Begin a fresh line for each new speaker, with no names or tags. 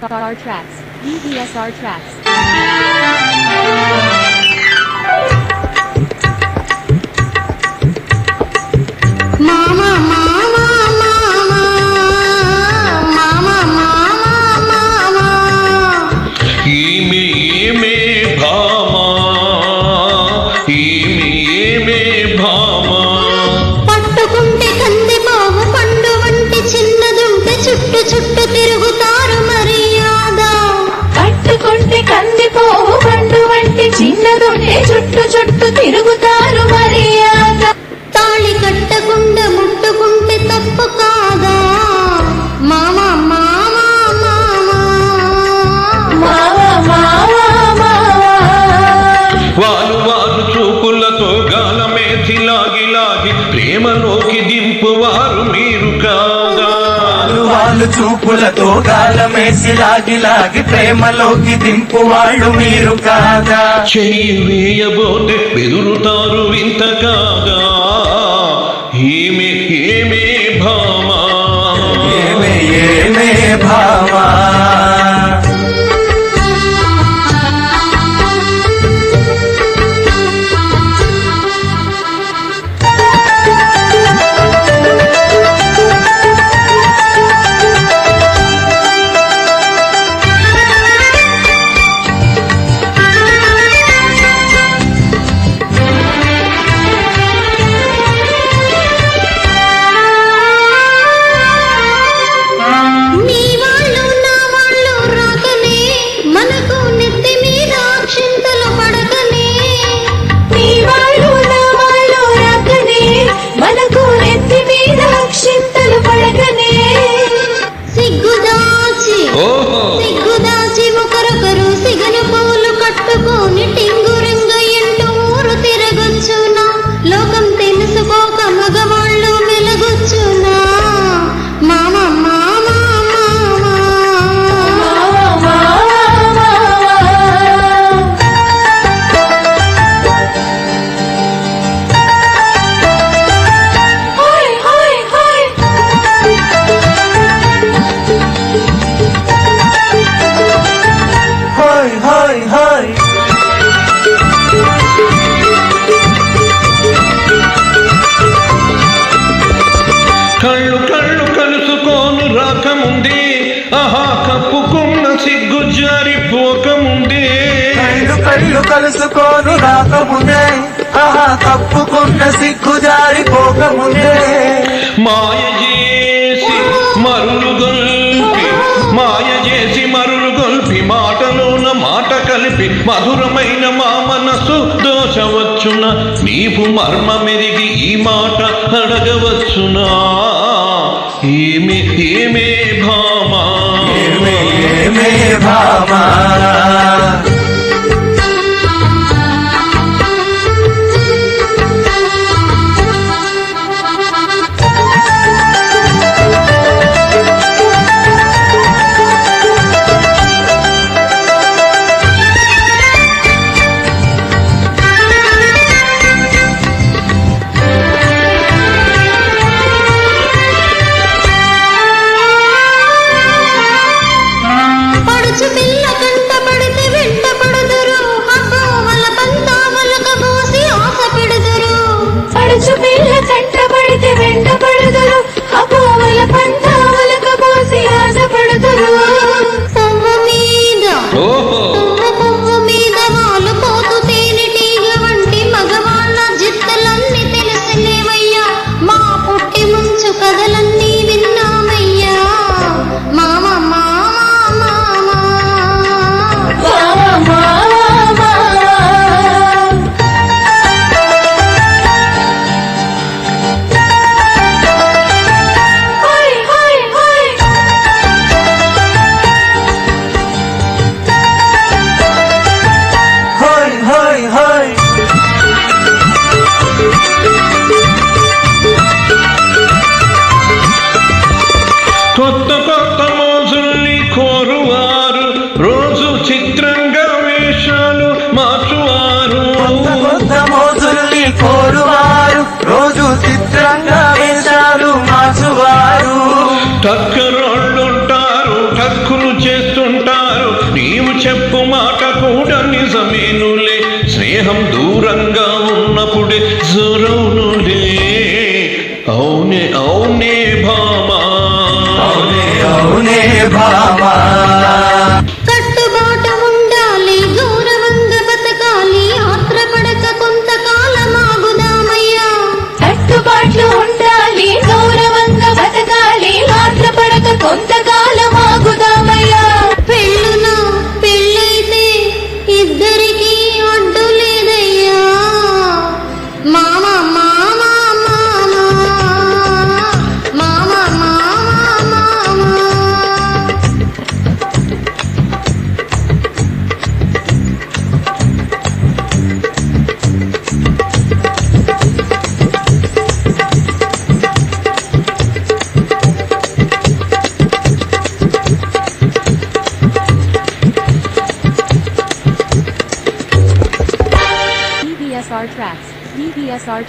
EVSR tracks. EVSR tracks.
Mama, mama, mama, mama, mama, mama.
Ime bhama, ime bhama.
పట్టుకుంటే కంది బావు పండు వంటి చిన్నదుంటే చుట్టు చుట్టు తిరుగుతారు మర్యాద.
పట్టుకుంటే కంది పోవు పండు వంటి చిన్నదుంటే చుట్టు చుట్టు తిరుగుతారు మర్యాద.
తాళి కట్టకుండా ముట్టుకుంటే తప్పు కాదా? మామ మామ మామ
మావా మావా మావా.
వాలు వాలు చూపులతో గాలమేసి లాగి లాగి ప్రేమలోకి దింపువారు మీరు కాదా.
వాళ్ళు చూపులతో గాలమేసి లాగి లాగి ప్రేమలోకి దింపు వాళ్ళు మీరు కాదా.
చెయ్యి వేయబోతే బెదురుతారు వింత కాదా. ఏమే ఏమే భామా,
ఏమే ఏమే భామా.
నీ వాళ్ళు నా వాళ్ళు రాకనే మనకు నెత్తి మీద అక్షింతలు పడకనే.
నీ వాళ్ళు నా వాళ్ళు రాకనే మనకు నెత్తి మీద అక్షింతలు పడకనే.
సిగ్గుదాచి
ఓహో
సిగ్గుదాచి ఒకరొకరు సిగను పూలు కట్టుకొని టింగురింగ ఎంటూ ఊరు తిరగొచ్చునా. లోకం తెలుసుకోక మగవాళ్ళు మెలగొచ్చునా. మామ మామ మామ
మావా మావా మావా. హోయ్ హోయ్ హోయ్.
హోయ్ హోయ్ హోయ్.
కళ్ళు కళ్ళు కలుసుకోను రాకముందే ఆహా కప్పుకున్న సిగ్గు జారిపోకముందే.
కళ్ళు కళ్ళు కలుసుకోను రాకముందే ఆహా తప్పుకున్న సిగ్గు జారిపోకముందే.
మాయ చేసి మరులు గొల్పి మాయ చేసి మరులు గొల్పి మాటలోన మాట కలిపి మధురమైన మా మనసు దోషవచ్చున. నీవు మర్మమెరిగి ఈ మాట అడగవచ్చునా. ఏమే ఏమే భామా,
ఏమే ఏమే భామా.
పడుచు పిల్ల కంట పడితే వెంట పడుదురు. అబ్బోవల పంతావలక పోసి ఆశ పెడుదురు.
పడుచు పిల్ల కంట పడితే వెంట పడుదురు. అపోవల పంతావలక పోసి ఆశ పడుదురు.
పువ్వు మీద
ఓహో
పువ్వు మీద వాళ్ళు పోతు తేనెటీగ వంటి మగవాళ్ళ జిత్తలన్నీ తెలిసినేవయ్యా. మా పుట్టి ముంచు కథలన్నీ విన్నామయ్యా. మామ మామ మామ
మావా మావా మావా. హోయ్ హోయ్ హోయ్.
హోయ్ హోయ్ హోయ్.
కొత్త కొత్త మోజుల్ని కోరువారు రోజు చిత్రంగా వేషాలు మార్చువారు.
కొత్త కొత్త మోజుల్ని కోరువారు రోజు చిత్రంగా వేశారు మార్చువారు.
టక్కరోళ్ళుంటారు టక్కులు చేస్తుంటారు స్నేహం దూరంగా ఉన్నప్పుడే జరవునులే. అవునే అవునే భామా,
అవునే అవునే భామా.
కట్టుబాటు ఉండాలి, గౌరవంగా బతకాలి, ఆత్రపడక కొంతకాలం ఆగుదామయ్యా.
కట్టుబాట్లు ఉండాలి, గౌరవంగా బతకాలి, ఆత్రపడక కొంతకాలం ఆగుదామయ్యా.
పెళ్ళున పెళ్ళైతే ఇద్దరికి అడ్డు లేదయ్యా. మామ మామ మామ మామ మామ మామ.
DVSR Tracks. DVSR